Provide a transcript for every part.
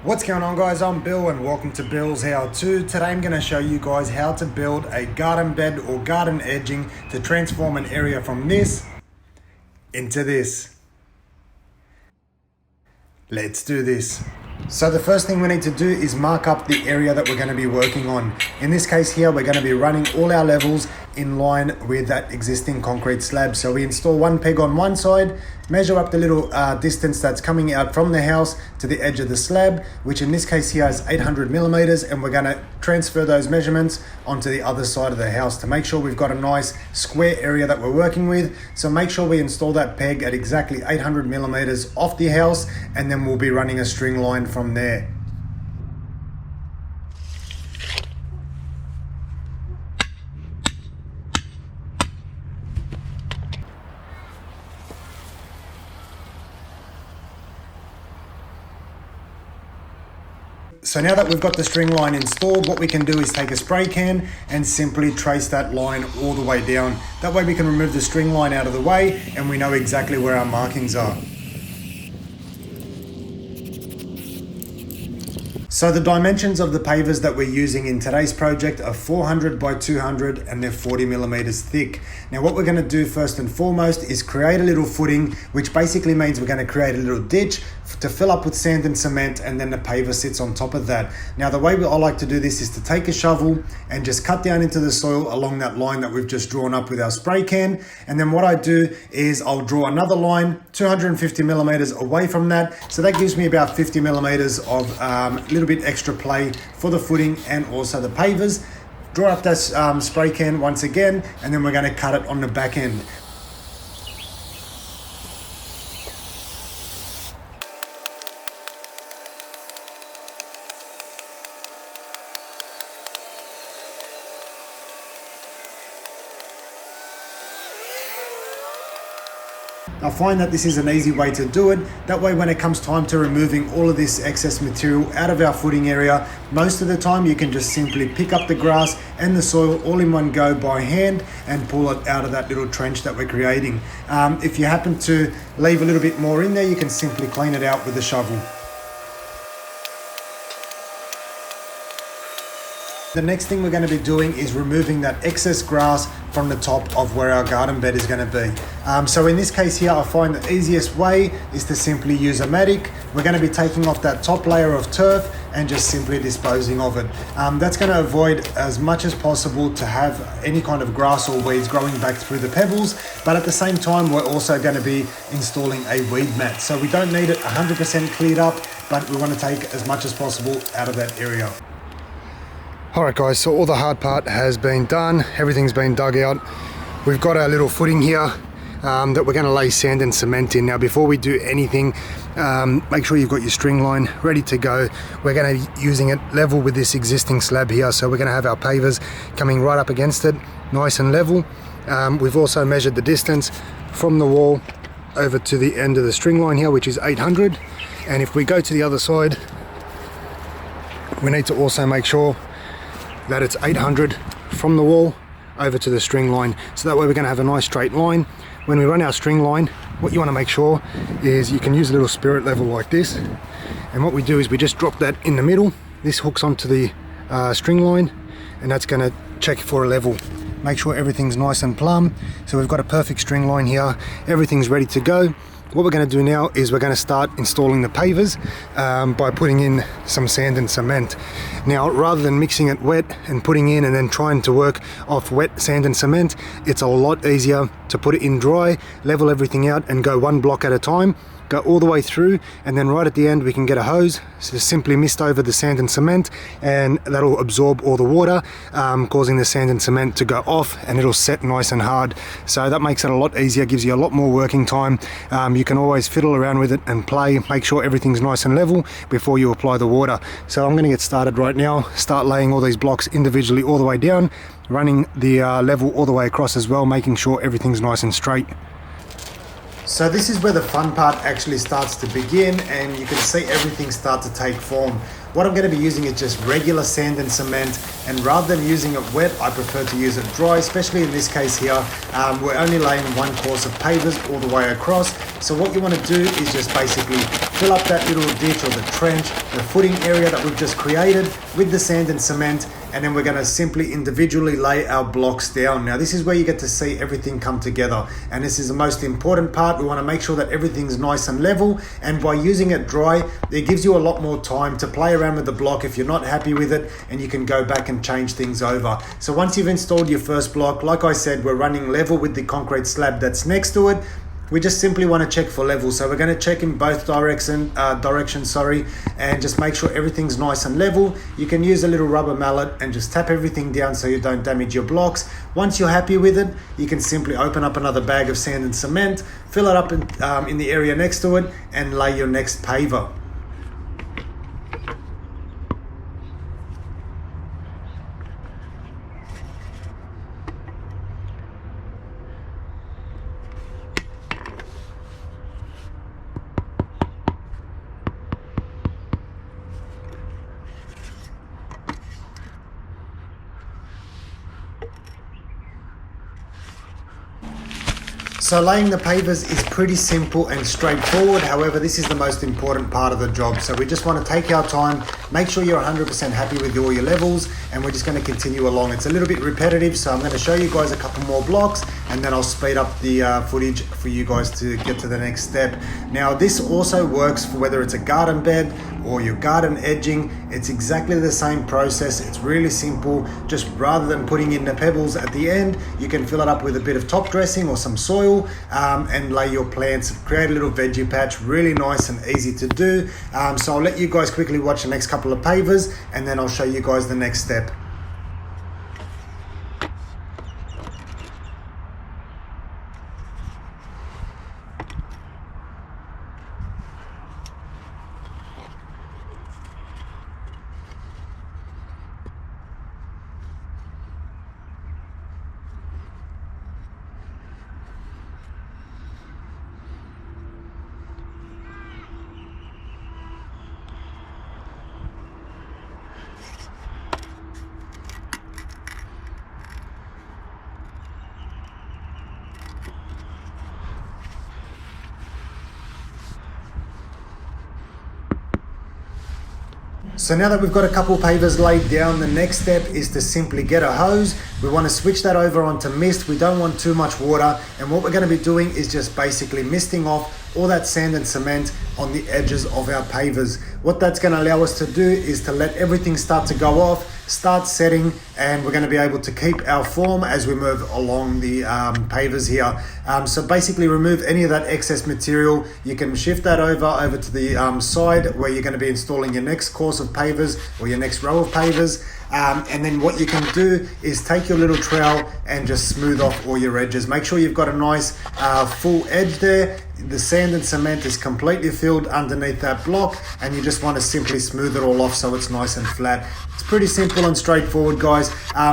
What's going on, guys? I'm Bill and welcome to Bill's How To. Today I'm going to show you guys how to build a garden bed or garden edging to transform an area from this into this. Let's do this. So the first thing we need to do is mark up the area that we're going to be working on. In this case here, we're going to be running all our levels in line with that existing concrete slab. So we install one peg on one side, measure up the little distance that's coming out from the house to the edge of the slab, which in this case here is 800 millimeters, and we're going to transfer those measurements onto the other side of the house to make sure we've got a nice square area that we're working with. So make sure we install that peg at exactly 800 millimeters off the house, and then we'll be running a string line from there. So now that we've got the string line installed, what we can do is take a spray can and simply trace that line all the way down. That way we can remove the string line out of the way and we know exactly where our markings are. So the dimensions of the pavers that we're using in today's project are 400 by 200 and they're 40 millimeters thick. Now what we're going to do first and foremost is create a little footing, which basically means we're going to create a little ditch to fill up with sand and cement, and then the paver sits on top of that. Now the way I like to do this is to take a shovel and just cut down into the soil along that line that we've just drawn up with our spray can, and then what I do is I'll draw another line 250 millimeters away from that, so that gives me about 50 millimeters of a little bit extra play for the footing and also the pavers. Draw up that spray can once again, and then we're going to cut it on the back end. I find that this is an easy way to do it. That way when it comes time to removing all of this excess material out of our footing area, most of the time you can just simply pick up the grass and the soil all in one go by hand and pull it out of that little trench that we're creating. If you happen to leave a little bit more in there, you can simply clean it out with a shovel. The next thing we're going to be doing is removing that excess grass from the top of where our garden bed is going to be. So in this case here, I find the easiest way is to simply use a mattock. We're going to be taking off that top layer of turf and just simply disposing of it. That's going to avoid as much as possible to have any kind of grass or weeds growing back through the pebbles, but at the same time we're also going to be installing a weed mat. So we don't need it 100% cleared up, but we want to take as much as possible out of that area. Alright guys, so all the hard part has been done, everything's been dug out. We've got our little footing here that we're going to lay sand and cement in. Now before we do anything, make sure you've got your string line ready to go. We're going to be using it level with this existing slab here, so we're going to have our pavers coming right up against it, nice and level. We've also measured the distance from the wall over to the end of the string line here, which is 800, and if we go to the other side, we need to also make sure that it's 800 from the wall over to the string line, so that way we're going to have a nice straight line. When we run our string line, what you want to make sure is you can use a little spirit level like this, and what we do is we just drop that in the middle. This hooks onto the string line, and that's going to check for a level. Make sure everything's nice and plumb. So we've got a perfect string line here, everything's ready to go. What we're going to do now is we're going to start installing the pavers by putting in some sand and cement. Now, rather than mixing it wet and putting in and then trying to work off wet sand and cement, it's a lot easier to put it in dry, level everything out and go one block at a time, go all the way through, and then right at the end we can get a hose, so simply mist over the sand and cement, and that'll absorb all the water, causing the sand and cement to go off, and it'll set nice and hard. So that makes it a lot easier, gives you a lot more working time. You can always fiddle around with it and play, make sure everything's nice and level before you apply the water. So I'm going to get started right now, start laying all these blocks individually all the way down, running the level all the way across as well, making sure everything's nice and straight. So this is where the fun part actually starts to begin, and you can see everything start to take form. What I'm going to be using is just regular sand and cement, and rather than using it wet, I prefer to use it dry, especially in this case here. We're only laying one course of pavers all the way across. So what you want to do is just basically fill up that little ditch or the trench, the footing area that we've just created with the sand and cement, and then we're going to simply individually lay our blocks down. Now this is where you get to see everything come together, and this is the most important part. We want to make sure that everything's nice and level, and by using it dry, it gives you a lot more time to play around with the block if you're not happy with it, and you can go back and change things over. So once you've installed your first block, like I said, we're running level with the concrete slab that's next to it. We just simply want to check for level. So we're going to check in both directions, and just make sure everything's nice and level. You can use a little rubber mallet and just tap everything down so you don't damage your blocks. Once you're happy with it, you can simply open up another bag of sand and cement, fill it up in the area next to it, and lay your next paver. So laying the pavers is pretty simple and straightforward. However, this is the most important part of the job. So we just want to take our time, make sure you're 100% happy with all your levels, and we're just going to continue along. It's a little bit repetitive, so I'm going to show you guys a couple more blocks, and then I'll speed up the footage for you guys to get to the next step. Now, this also works for whether it's a garden bed or your garden edging. It's exactly the same process. It's really simple. Just rather than putting in the pebbles at the end, you can fill it up with a bit of top dressing or some soil, and lay your plants, create a little veggie patch. Really nice and easy to do. So I'll let you guys quickly watch the next couple of pavers, and then I'll show you guys the next step. So now that we've got a couple pavers laid down, the next step is to simply get a hose. We want to switch that over onto mist. We don't want too much water, and what we're going to be doing is just basically misting off all that sand and cement on the edges of our pavers. What that's going to allow us to do is to let everything start to go off, start setting, and we're going to be able to keep our form as we move along the pavers here. So basically remove any of that excess material. You can shift that over to the side where you're going to be installing your next course of pavers or your next row of pavers. And then what you can do is take your little trowel and just smooth off all your edges. Make sure you've got a nice full edge there. The sand and cement is completely filled underneath that block, and you just want to simply smooth it all off so it's nice and flat. It's pretty simple and straightforward, guys.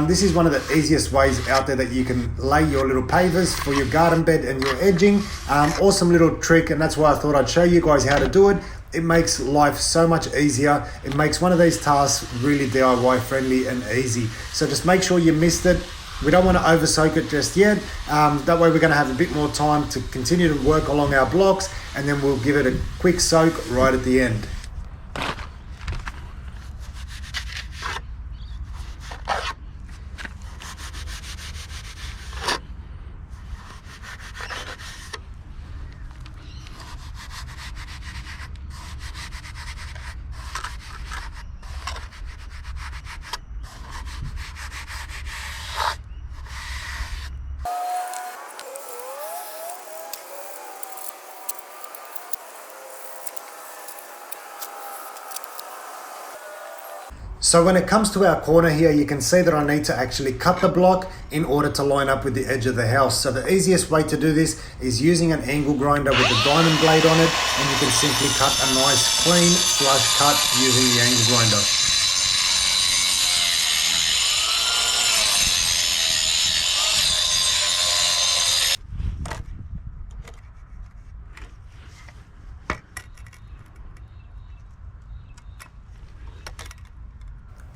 This is one of the easiest ways out there that you can lay your little pavers for your garden bed and your edging. Awesome little trick, and that's why I thought I'd show you guys how to do it. It makes life so much easier. It makes one of these tasks really DIY friendly and easy. So just make sure you missed it. We don't want to over soak it just yet. That way we're going to have a bit more time to continue to work along our blocks, and then we'll give it a quick soak right at the end. So when it comes to our corner here, you can see that I need to actually cut the block in order to line up with the edge of the house. So the easiest way to do this is using an angle grinder with a diamond blade on it, and you can simply cut a nice clean flush cut using the angle grinder.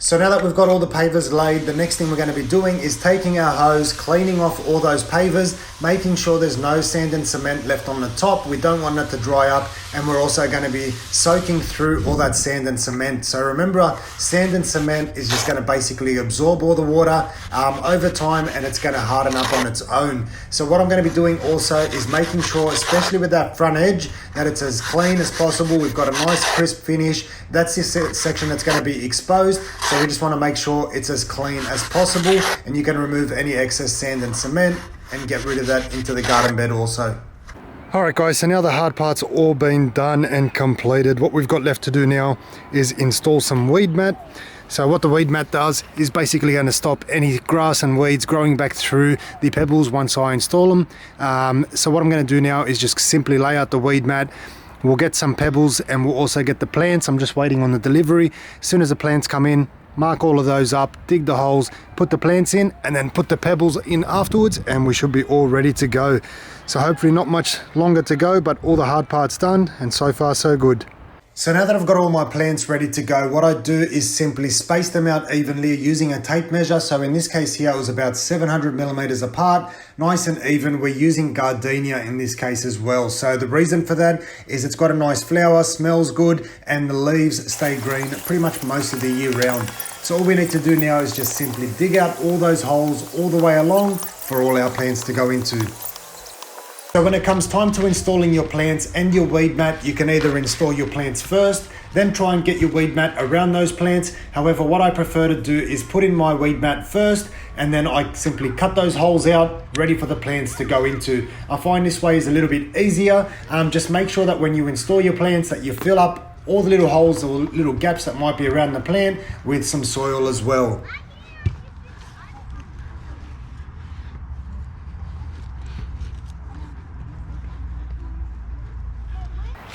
So now that we've got all the pavers laid, the next thing we're going to be doing is taking our hose, cleaning off all those pavers, making sure there's no sand and cement left on the top. We don't want it to dry up, and we're also going to be soaking through all that sand and cement. So remember, sand and cement is just going to basically absorb all the water over time, and it's going to harden up on its own. So what I'm going to be doing also is making sure, especially with that front edge, that it's as clean as possible. We've got a nice crisp finish. That's this section that's going to be exposed. So we just want to make sure it's as clean as possible, and you can remove any excess sand and cement and get rid of that into the garden bed also. Alright guys, so now the hard part's all been done and completed. What we've got left to do now is install some weed mat. So what the weed mat does is basically going to stop any grass and weeds growing back through the pebbles once I install them. So what I'm going to do now is just simply lay out the weed mat. We'll get some pebbles and we'll also get the plants. I'm just waiting on the delivery. As soon as the plants come in, mark all of those up, dig the holes, put the plants in, and then put the pebbles in afterwards, and we should be all ready to go. So hopefully not much longer to go, but all the hard parts done, and so far so good. So now that I've got all my plants ready to go, what I do is simply space them out evenly using a tape measure. So in this case here, it was about 700 millimeters apart, nice and even. We're using gardenia in this case as well. So the reason for that is it's got a nice flower, smells good, and the leaves stay green pretty much most of the year round. So all we need to do now is just simply dig out all those holes all the way along for all our plants to go into. So when it comes time to installing your plants and your weed mat, you can either install your plants first, then try and get your weed mat around those plants. However, what I prefer to do is put in my weed mat first, and then I simply cut those holes out, ready for the plants to go into. I find this way is a little bit easier. Just make sure that when you install your plants that you fill up all the little holes or little gaps that might be around the plant with some soil as well.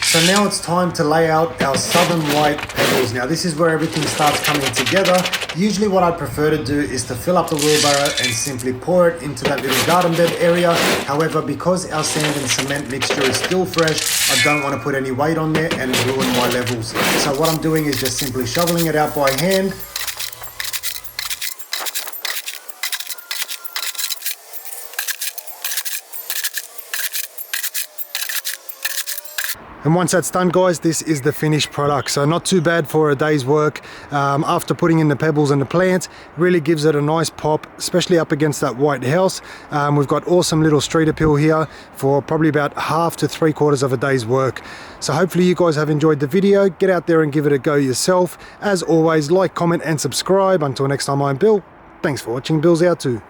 So now it's time to lay out our southern white pebbles. Now this is where everything starts coming together. Usually what I prefer to do is to fill up the wheelbarrow and simply pour it into that little garden bed area. However, because our sand and cement mixture is still fresh, I don't want to put any weight on there and ruin my levels. So what I'm doing is just simply shoveling it out by hand. And once that's done guys, this is the finished product. So not too bad for a day's work. After putting in the pebbles and the plants, really gives it a nice pop, especially up against that white house. We've got awesome little street appeal here for probably about half to 3/4 of a day's work. So hopefully you guys have enjoyed the video. Get out there and give it a go yourself. As always, like, comment and subscribe. Until next time, I'm Bill. Thanks for watching. Billshowto.